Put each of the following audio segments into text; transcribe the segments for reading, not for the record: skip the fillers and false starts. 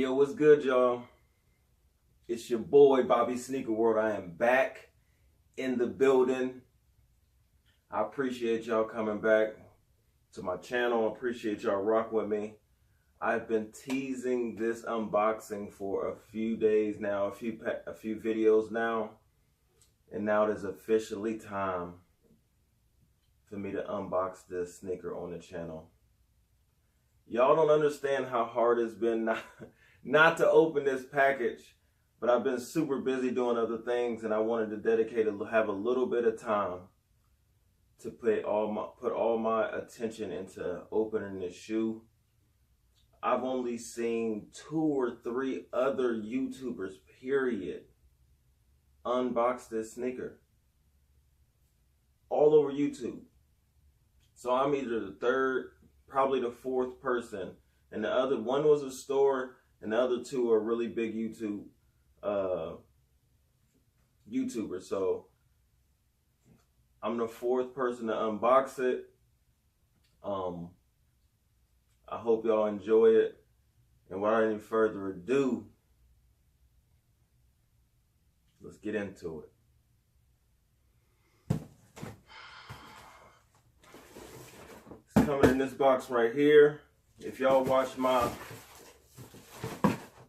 Yo, what's good, y'all? It's your boy, Bobby Sneaker World. I am back in the building. I appreciate y'all coming back to my channel. I appreciate y'all rocking with me. I've been teasing this unboxing for a few days now, a few videos now, and now it is officially time for me to unbox this sneaker on the channel. Y'all don't understand how hard it's been not to open this package, but I've been super busy doing other things, and I wanted to have a little bit of time to put all my attention into opening this shoe. I've only seen 2 or 3 other YouTubers, period, unbox this sneaker all over YouTube. So I'm either the third, probably the 4th person, and the other one was a store, and the other 2 are really big YouTubers. So I'm the 4th person to unbox it. I hope y'all enjoy it. And without any further ado, let's get into it. It's coming in this box right here. If y'all watch my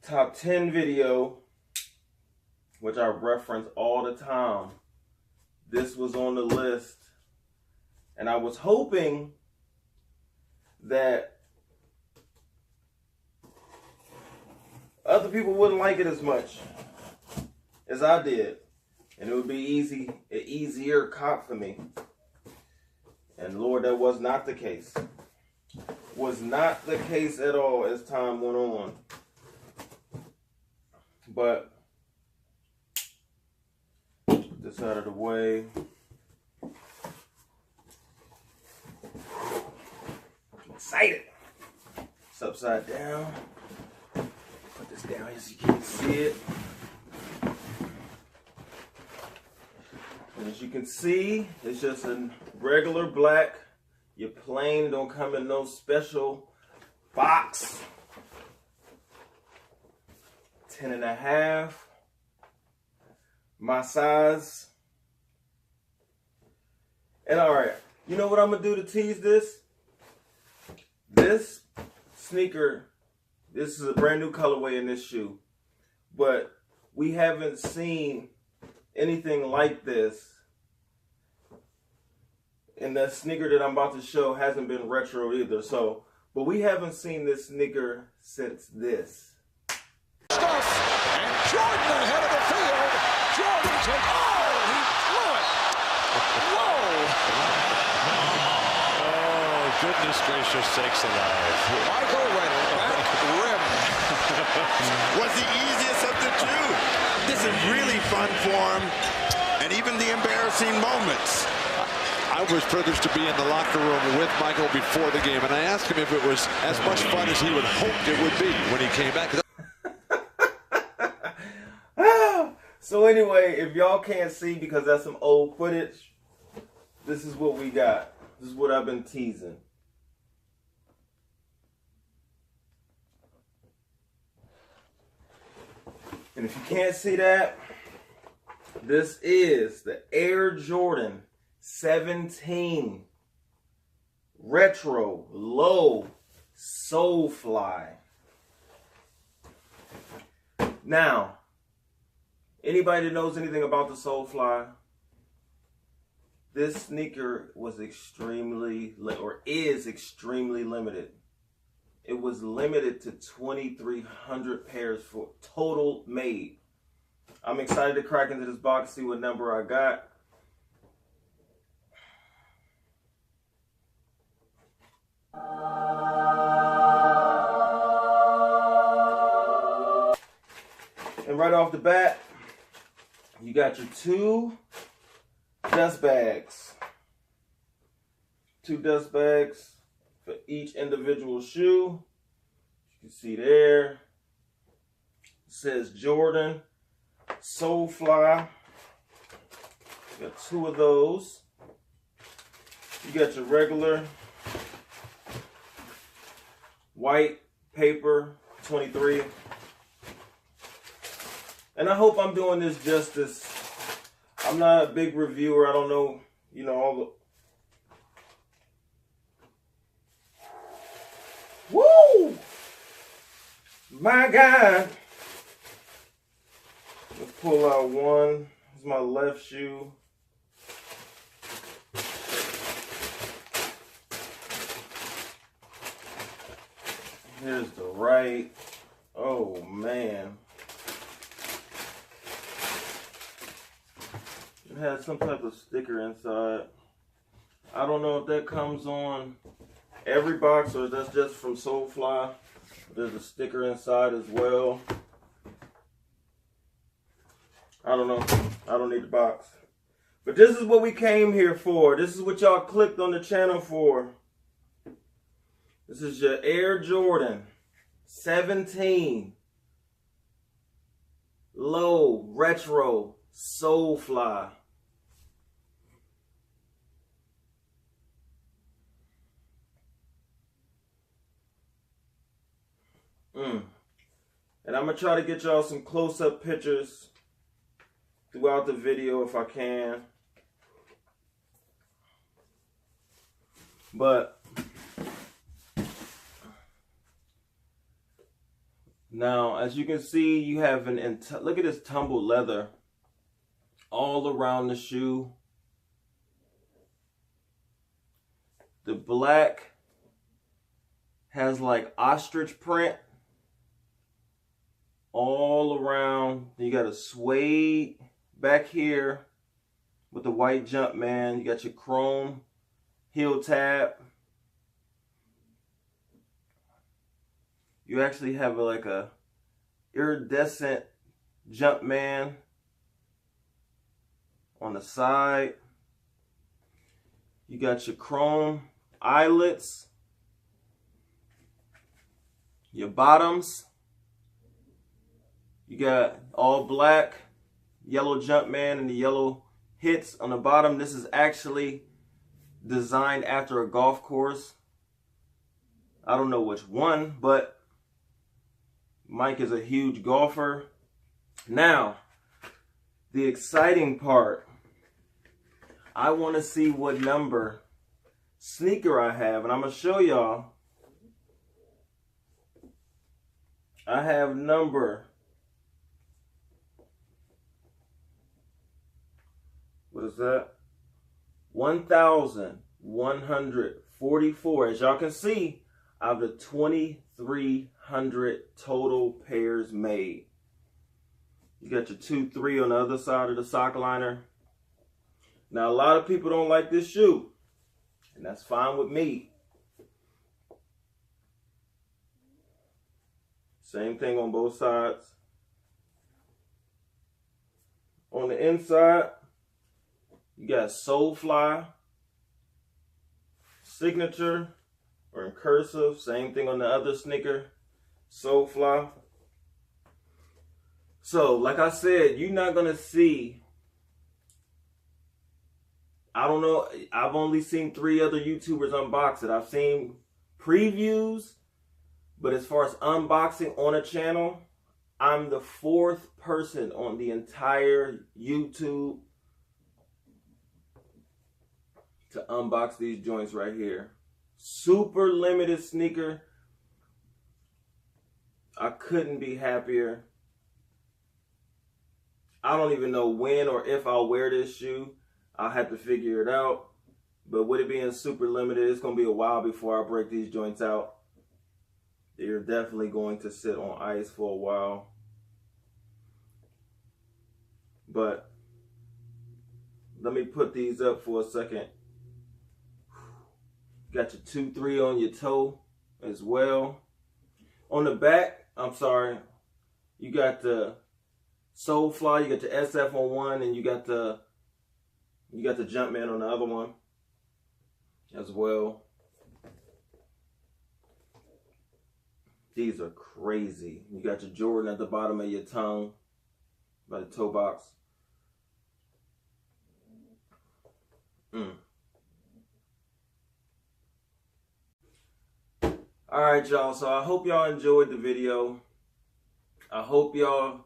top 10 video, which I reference all the time, this was on the list. And I was hoping that other people wouldn't like it as much as I did, and it would be an easier cop for me. And Lord, that was not the case. Was not the case at all as time went on. But put this out of the way. I'm excited. It's upside down. Put this down so you can't see it. And as you can see, it's just a regular black. Your plain, don't come in no special box. 10.5. My size. And alright, you know what I'm gonna do to tease this? This sneaker, this is a brand new colorway in this shoe, but we haven't seen anything like this. And the sneaker that I'm about to show hasn't been retro either. So, but we haven't seen this sneaker since this. And Jordan ahead of the field. Jordan takes, he blew it. Whoa. Oh, goodness gracious sakes alive. Michael went back rim. Was the easiest of the two. This is really fun for him. And even the embarrassing moments. I was privileged to be in the locker room with Michael before the game, and I asked him if it was as much fun as he would hoped it would be when he came back. So anyway, if y'all can't see because that's some old footage, this is what we got. This is what I've been teasing. And if you can't see that, this is the Air Jordan 17 Retro Low Solefly. Now, anybody that knows anything about the Solefly, this sneaker was is extremely limited. It was limited to 2,300 pairs for total made. I'm excited to crack into this box, see what number I got. And right off the bat, you got your 2 dust bags. 2 dust bags for each individual shoe. You can see there. It says Jordan Solefly. You got 2 of those. You got your regular white paper 23 And I hope I'm doing this justice. I'm not a big reviewer. I don't know, you know, all the... Woo! My God. Let's pull out one. This is my left shoe. Here's the right. Oh, man. It has some type of sticker inside. I don't know if that comes on every box or that's just from Solefly. There's a sticker inside as well. I don't know. I don't need the box. But this is what we came here for. This is what y'all clicked on the channel for. This is your Air Jordan 17 Low Retro Solefly. And I'm going to try to get y'all some close-up pictures throughout the video if I can. But now, as you can see, you have look at this tumbled leather all around the shoe. The black has like ostrich print all around. You got a suede back here with the white Jumpman. You got your chrome heel tab. You actually have like a iridescent Jumpman on the side. You got your chrome eyelets, your bottoms. You got all black, yellow Jumpman and the yellow hits on the bottom. This is actually designed after a golf course. I don't know which one, but Mike is a huge golfer. Now, the exciting part. I want to see what number sneaker I have, and I'm going to show y'all. I have number... What is that? 1,144. As y'all can see, out of the 2,300 total pairs made. You got your 2-3 on the other side of the sock liner. Now, a lot of people don't like this shoe, and that's fine with me. Same thing on both sides. On the inside, you got Solefly, signature, or in cursive. Same thing on the other sneaker, Solefly. So, like I said, you're not going to see, I don't know, I've only seen 3 other YouTubers unbox it. I've seen previews, but as far as unboxing on a channel, I'm the 4th person on the entire YouTube to unbox these joints right here. Super limited sneaker. I couldn't be happier. I don't even know when or if I'll wear this shoe. I'll have to figure it out. But with it being super limited, it's going to be a while before I break these joints out. They're definitely going to sit on ice for a while. But let me put these up for a second. Got your 2-3 on your toe as well. On the back, I'm sorry, you got the Solefly, you got the SF on one, and you got the Jumpman on the other one as well. These are crazy. You got your Jordan at the bottom of your tongue by the toe box. Alright, y'all, so I hope y'all enjoyed the video. I hope y'all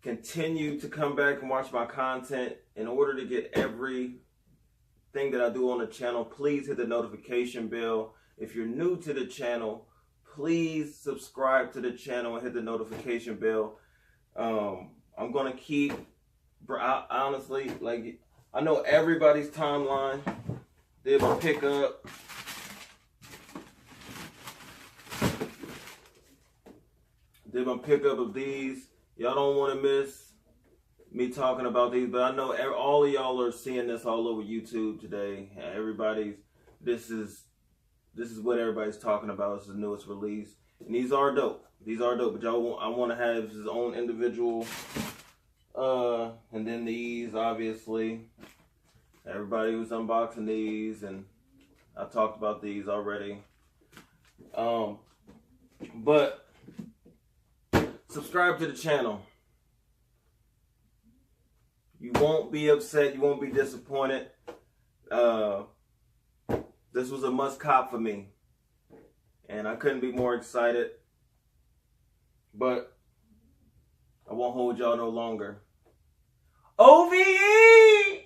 continue to come back and watch my content. In order to get everything that I do on the channel, please hit the notification bell. If you're new to the channel, please subscribe to the channel and hit the notification bell. I'm gonna keep, honestly, like, I know everybody's timeline. Did my pickup. Did my pickup of these. Y'all don't want to miss me talking about these, but I know all of y'all are seeing this all over YouTube today. This is what everybody's talking about. It's the newest release, and these are dope. These are dope, but I want to have his own individual. And then these, obviously, everybody was unboxing these, and I talked about these already. But subscribe to the channel. You won't be upset. You won't be disappointed. This was a must cop for me, and I couldn't be more excited. But I won't hold y'all no longer. OVE!